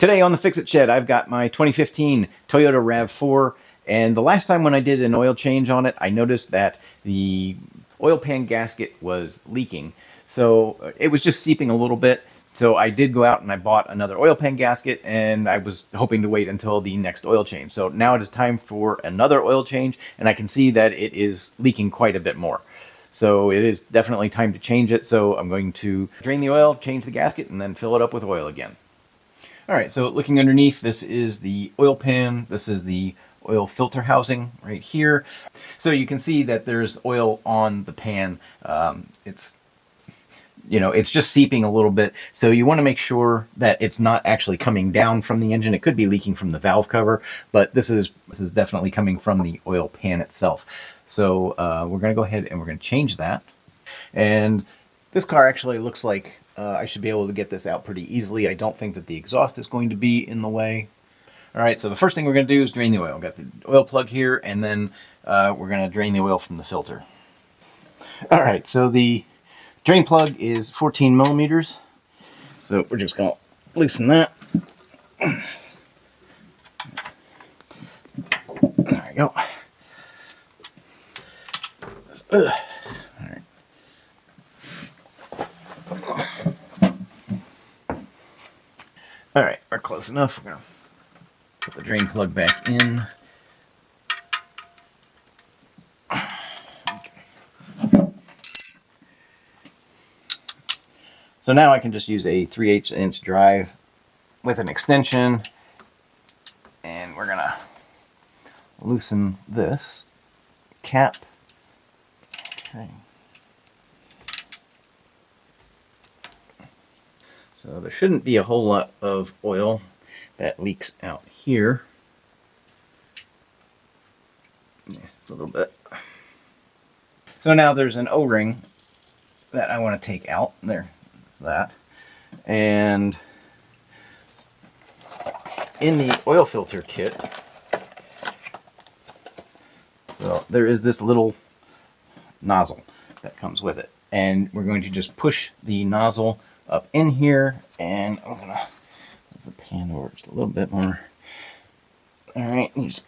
Today on the Fixit Shed, I've got my 2015 Toyota RAV4, and the last time when I did an oil change on it, I noticed that the oil pan gasket was leaking. So it was just seeping a little bit. So I did go out and I bought another oil pan gasket, and I was hoping to wait until the next oil change. So now it is time for another oil change, and I can see that it is leaking quite a bit more. So it is definitely time to change it. So I'm going to drain the oil, change the gasket, and then fill it up with oil again. All right, so looking underneath, this is the oil pan. This is the oil filter housing right here. So you can see that there's oil on the pan. It's just seeping a little bit. So you want to make sure that it's not actually coming down from the engine. It could be leaking from the valve cover, but this is definitely coming from the oil pan itself. So we're going to go ahead and we're going to change that. And this car actually looks like I should be able to get this out pretty easily. I don't think that the exhaust is going to be in the way. All right, so the first thing we're going to do is drain the oil. Got the oil plug here, and then we're going to drain the oil from the filter. All right, so the drain plug is 14 millimeters. So we're just going to loosen that. There we go. All right. All right, we're close enough. We're going to put the drain plug back in. Okay. So now I can just use a 3/8 inch drive with an extension, and we're going to loosen this cap. Okay. So there shouldn't be a whole lot of oil that leaks out here. Yeah, a little bit. So now there's an O-ring that I want to take out. There's that. And in the oil filter kit, so there is this little nozzle that comes with it. And we're going to just push the nozzle up in here, and I'm going to move the pan over just a little bit more. All right, you just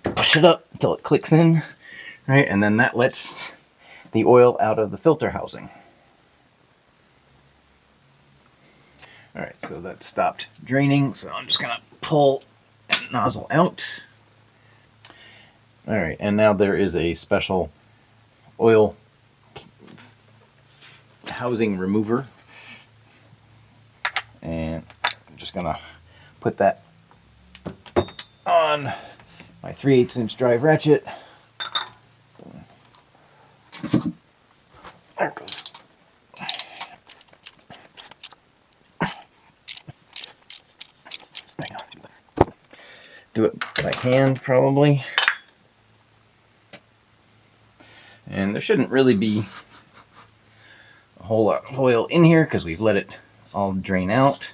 push it up until it clicks in, right? And then that lets the oil out of the filter housing. All right, so that stopped draining, so I'm just going to pull that nozzle out. All right, and now there is a special oil housing remover, and I'm just going to put that on my 3/8 inch drive ratchet. There it goes. Do it by hand, probably. And there shouldn't really be a whole lot of oil in here because we've let it all drain out.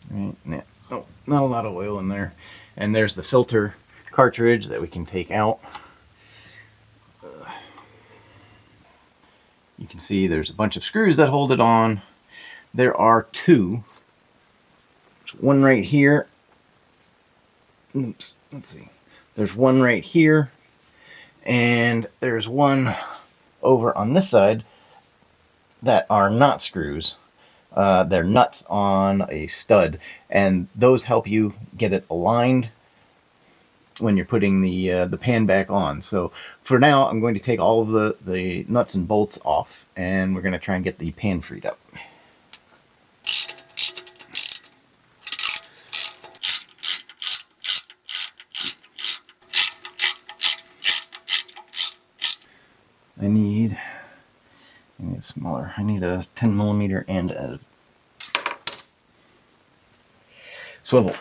Right, yeah. Oh, not a lot of oil in there. And there's the filter cartridge that we can take out. You can see there's a bunch of screws that hold it on. There are two. There's one right here. Oops, let's see. There's one right here, and there's one over on this side that are not screws. They're nuts on a stud, and those help you get it aligned when you're putting the pan back on. So for now, I'm going to take all of the nuts and bolts off, and we're going to try and get the pan freed up. I need a smaller. I need a 10 millimeter and a swivel.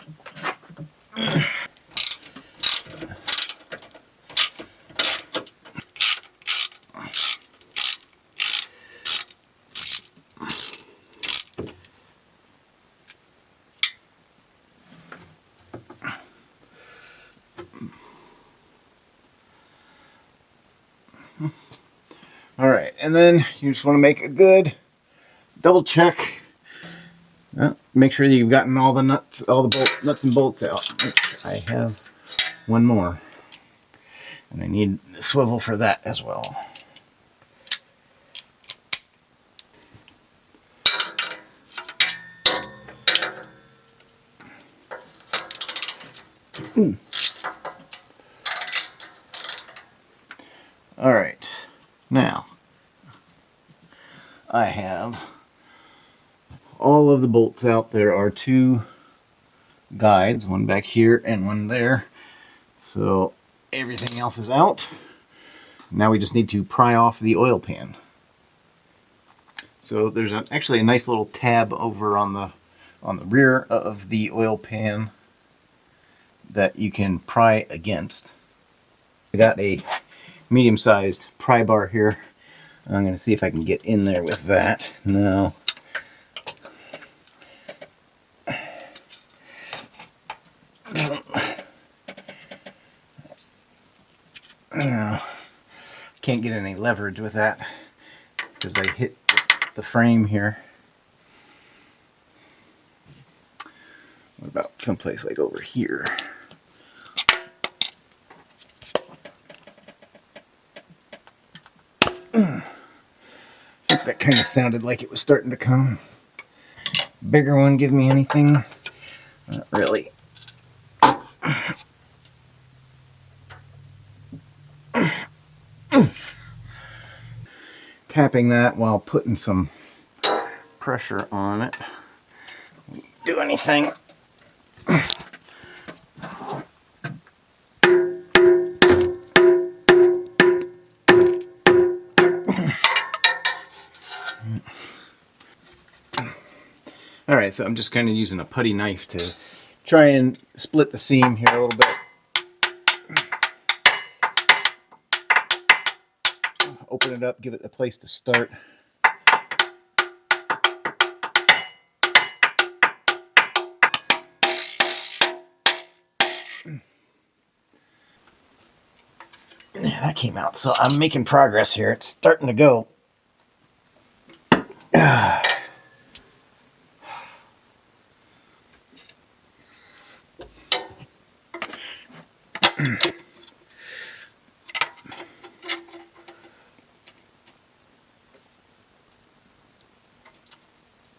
All right, and then you just want to make a good double check. Make sure that you've gotten all the nuts, nuts and bolts out. I have one more, and I need the swivel for that as well. All right, now I have all of the bolts out. There are two guides, one back here and one there. So everything else is out. Now we just need to pry off the oil pan. So there's actually a nice little tab over on the rear of the oil pan that you can pry against. I got a medium-sized pry bar here. I'm going to see if I can get in there with that. No. No. Can't get any leverage with that because I hit the frame here. What about someplace like over here? I think that kind of sounded like it was starting to come. Bigger one give me anything? Not really. Tapping that while putting some pressure on it. Do anything. Alright, so I'm just kind of using a putty knife to try and split the seam here a little bit. Open it up, give it a place to start. Yeah, that came out. So I'm making progress here. It's starting to go.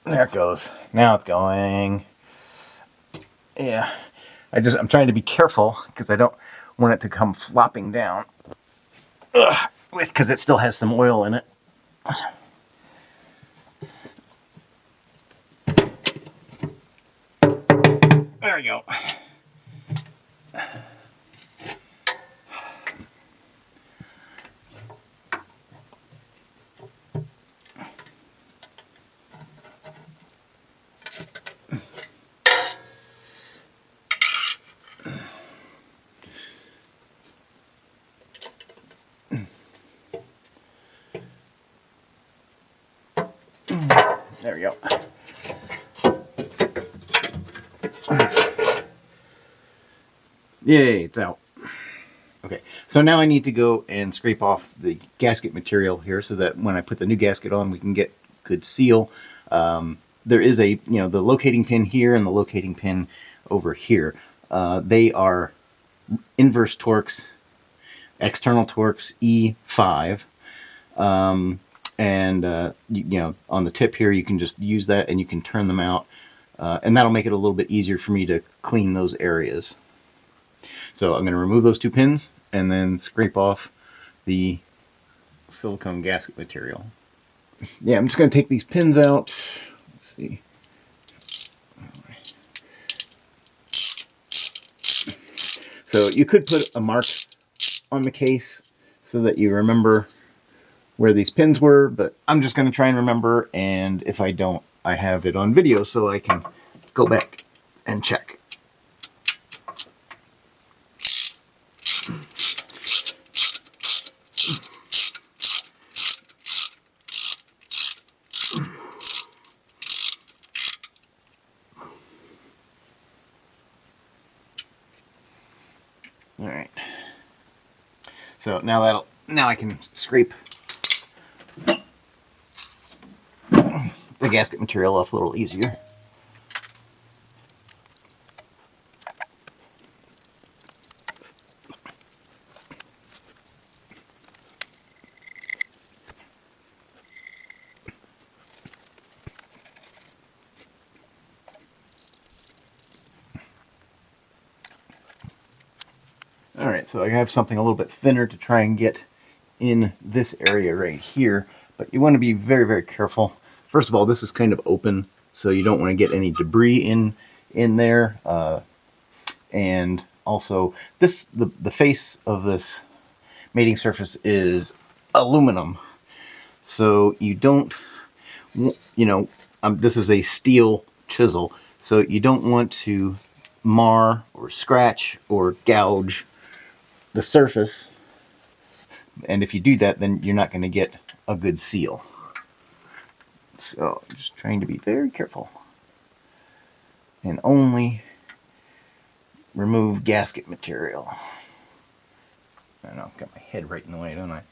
There it goes. Now it's going. Yeah. I'm trying to be careful because I don't want it to come flopping down. Because it still has some oil in it. There we go. There we go. Yay, it's out. Okay, so now I need to go and scrape off the gasket material here so that when I put the new gasket on, we can get good seal. There is the locating pin here and the locating pin over here. They are inverse Torx, external Torx E5. And on the tip here, you can just use that and you can turn them out. And that'll make it a little bit easier for me to clean those areas. So I'm going to remove those two pins and then scrape off the silicone gasket material. Yeah, I'm just going to take these pins out. Let's see. So you could put a mark on the case so that you remember where these pins were, but I'm just going to try and remember, and if I don't, I have it on video so I can go back and check. All right. So now now I can scrape the gasket material off a little easier. Alright, so I have something a little bit thinner to try and get in this area right here, but you want to be very, very careful. First of all, this is kind of open, so you don't want to get any debris in there. And also, the face of this mating surface is aluminum, so you don't, this is a steel chisel, so you don't want to mar or scratch or gouge the surface, and if you do that, then you're not going to get a good seal. So I'm just trying to be very careful and only remove gasket material. I know, I've got my head right in the way, don't I?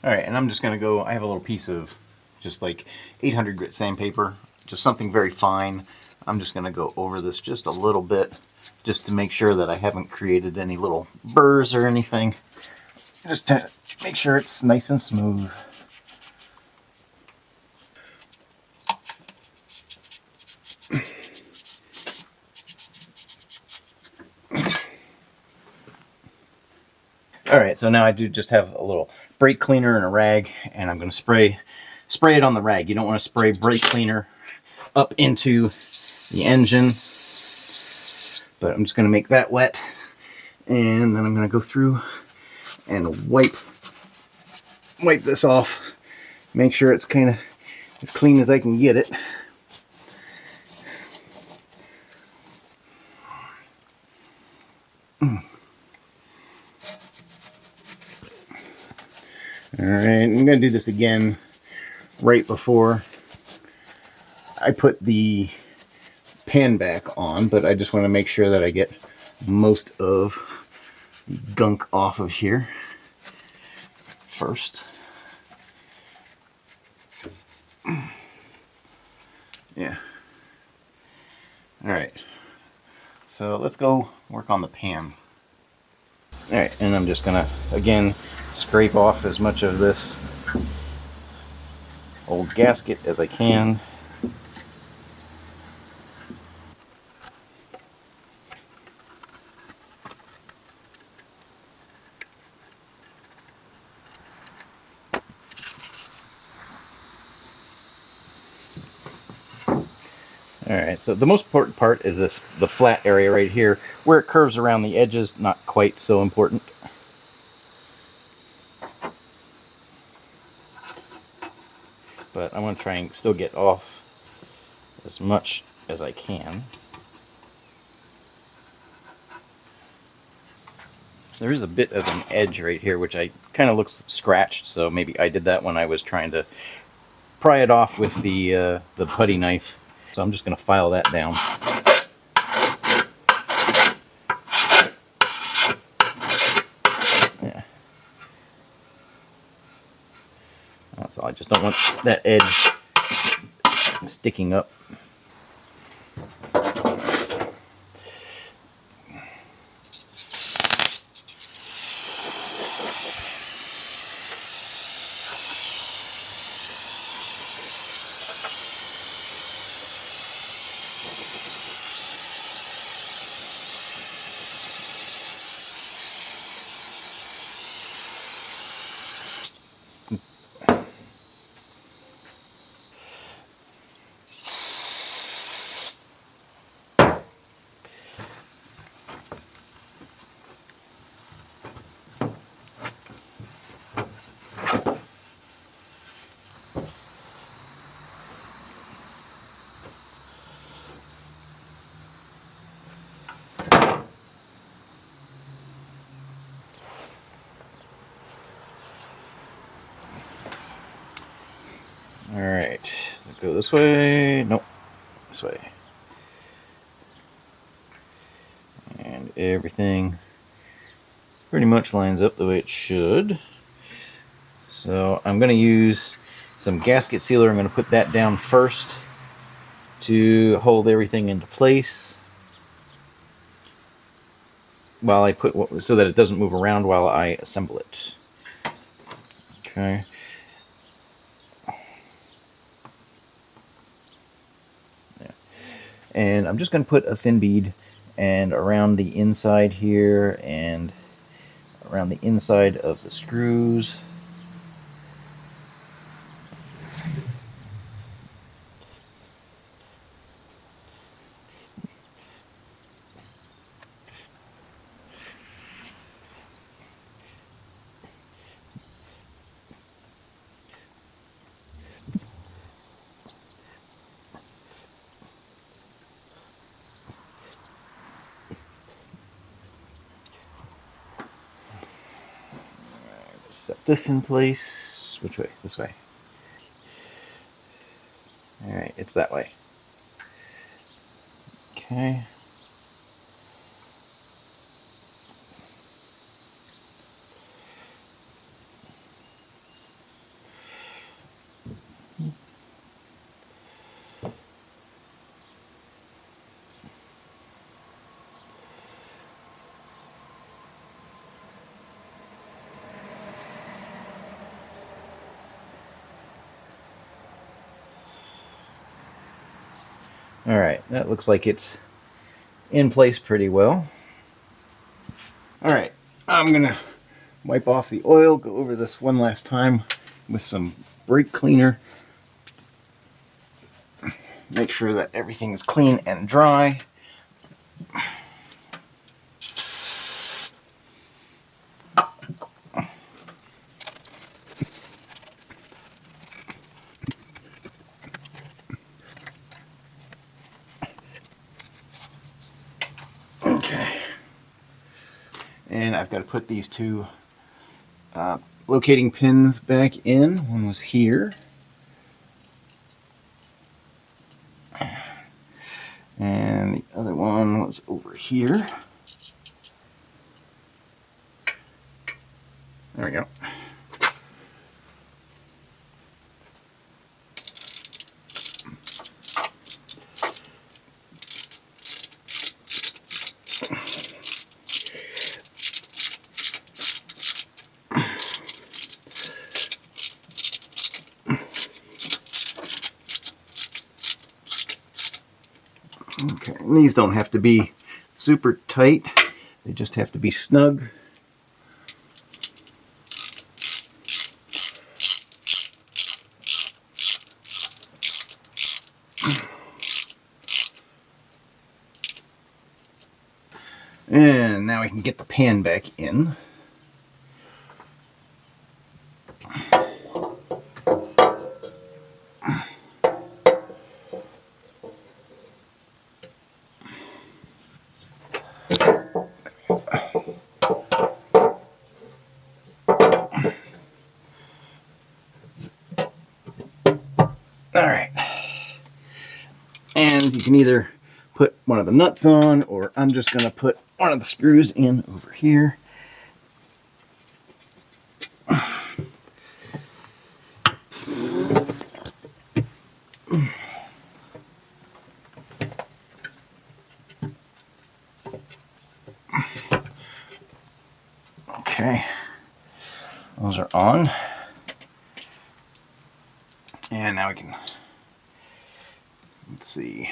Alright, and I'm just going to go, I have a little piece of just like 800 grit sandpaper, just something very fine. I'm just going to go over this just a little bit, just to make sure that I haven't created any little burrs or anything. Just to make sure it's nice and smooth. Alright, so now I do just have a little brake cleaner and a rag, and I'm going to spray it on the rag. You don't want to spray brake cleaner up into the engine, but I'm just going to make that wet, and then I'm going to go through and wipe this off, make sure it's kind of as clean as I can get it. Alright, I'm going to do this again right before I put the pan back on, but I just want to make sure that I get most of the gunk off of here first. Yeah. Alright, so let's go work on the pan. Alright, and I'm just going to, again, scrape off as much of this old gasket as I can. Alright, so the most important part is the flat area right here. Where it curves around the edges, not quite so important. But I want to try and still get off as much as I can. There is a bit of an edge right here, which kind of looks scratched, so maybe I did that when I was trying to pry it off with the putty knife. So I'm just going to file that down. Yeah. That's all. I just don't want that edge sticking up. Alright, so go this way. Nope, this way. And everything pretty much lines up the way it should. So I'm going to use some gasket sealer. I'm going to put that down first to hold everything into place while I put, so that it doesn't move around while I assemble it. Okay. Yeah. And I'm just going to put a thin bead and around the inside here and around the inside of the screws. Set this in place. Which way? This way. Alright, it's that way. Okay. Alright, that looks like it's in place pretty well. Alright, I'm going to wipe off the oil, go over this one last time with some brake cleaner. Make sure that everything is clean and dry. Okay. And I've got to put these two locating pins back in. One was here. And the other one was over here. There we go. Okay, and these don't have to be super tight. They just have to be snug. And now we can get the pan back in. Alright. And you can either put one of the nuts on, or I'm just going to put one of the screws in over here. Okay, those are on. And now we can, let's see.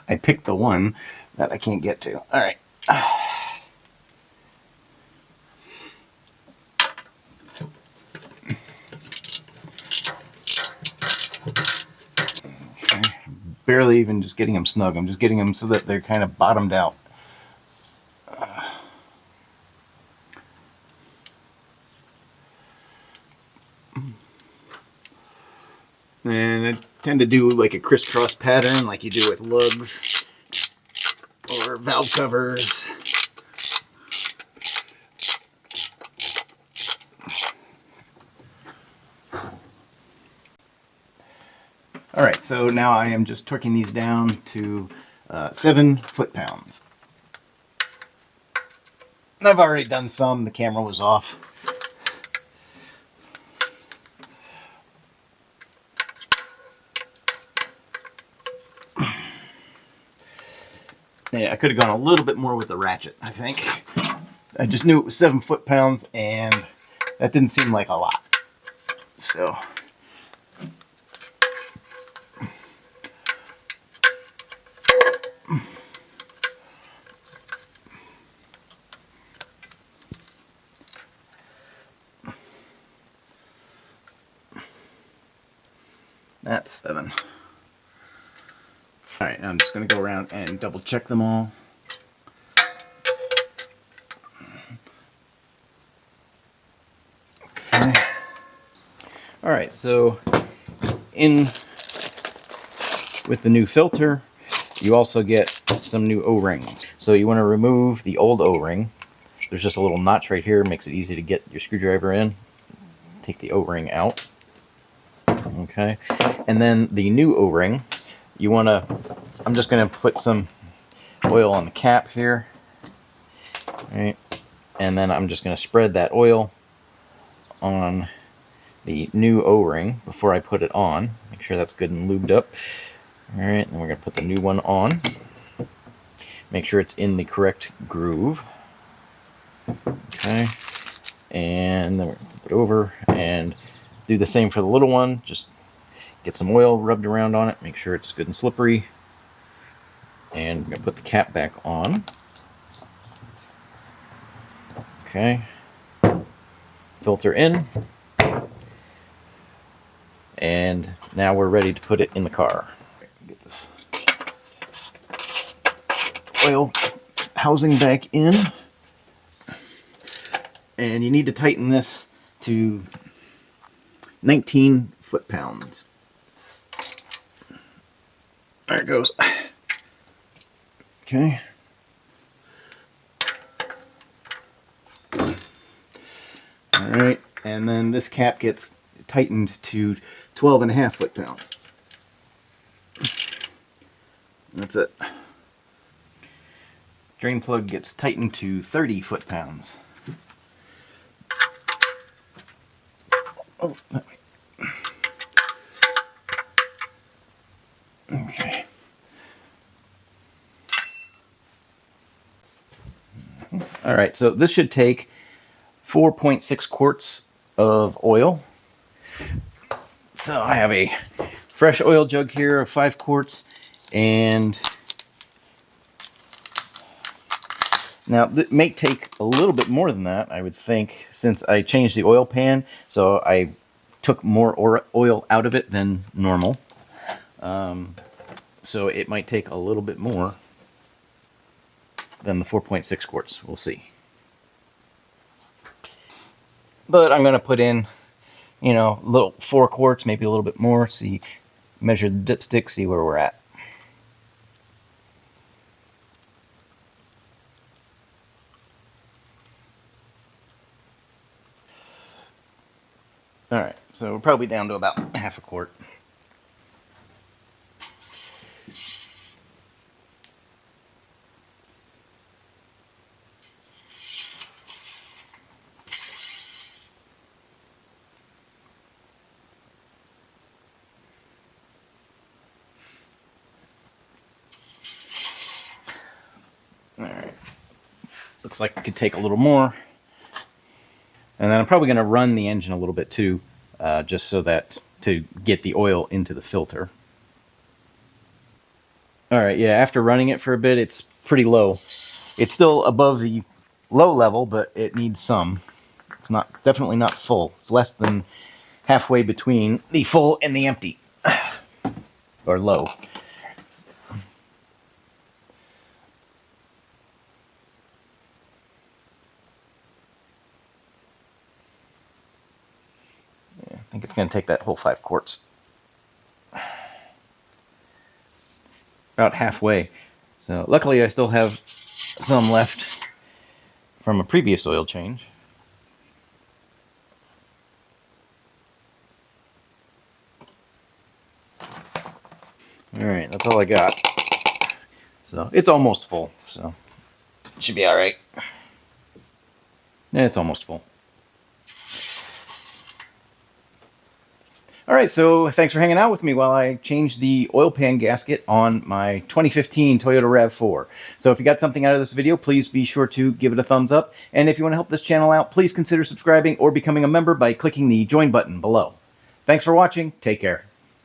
I picked the one that I can't get to. All right. Okay. Barely even just getting them snug. I'm just getting them so that they're kind of bottomed out. And I tend to do like a crisscross pattern like you do with lugs or valve covers. All right, so now I am just torquing these down to 7 foot-pounds. I've already done some. The camera was off. Yeah, I could have gone a little bit more with the ratchet, I think. I just knew it was 7 foot-pounds, and that didn't seem like a lot. So... that's 7. All right, now I'm just going to go around and double check them all. Okay. All right, so in with the new filter, you also get some new O-rings. So you want to remove the old O-ring. There's just a little notch right here, makes it easy to get your screwdriver in. Take the O-ring out. Okay, and then the new O-ring, you want to, I'm just going to put some oil on the cap here. All right, and then I'm just going to spread that oil on the new O-ring before I put it on. Make sure that's good and lubed up. All right, then we're going to put the new one on. Make sure it's in the correct groove. Okay, and then we're going to flip it over and do the same for the little one. Just get some oil rubbed around on it. Make sure it's good and slippery. And we're going to put the cap back on. Okay. Filter in. And now we're ready to put it in the car. Get this oil housing back in. And you need to tighten this to 19 foot-pounds. There it goes. Okay. All right, and then this cap gets tightened to 12.5 foot-pounds. That's it. Drain plug gets tightened to 30 foot-pounds. Oh, that way. Okay. All right, so this should take 4.6 quarts of oil. So I have a fresh oil jug here of 5 quarts, and now it may take a little bit more than that, I would think, since I changed the oil pan, so I took more oil out of it than normal. So it might take a little bit more than the 4.6 quarts. We'll see. But I'm going to put in, you know, little 4 quarts, maybe a little bit more. See, measure the dipstick, see where we're at. All right, so we're probably down to about half a quart. All right, looks like it could take a little more. And then I'm probably going to run the engine a little bit too, just so that to get the oil into the filter. All right, yeah, after running it for a bit, it's pretty low. It's still above the low level, but it needs some. It's not, definitely not full. It's less than halfway between the full and the empty, or low. I think it's going to take that whole 5 quarts. About halfway. So luckily I still have some left from a previous oil change. All right, that's all I got. So it's almost full, so it should be all right. Yeah, it's almost full. All right, so thanks for hanging out with me while I change the oil pan gasket on my 2015 Toyota RAV4. So if you got something out of this video, please be sure to give it a thumbs up. And if you want to help this channel out, please consider subscribing or becoming a member by clicking the join button below. Thanks for watching. Take care.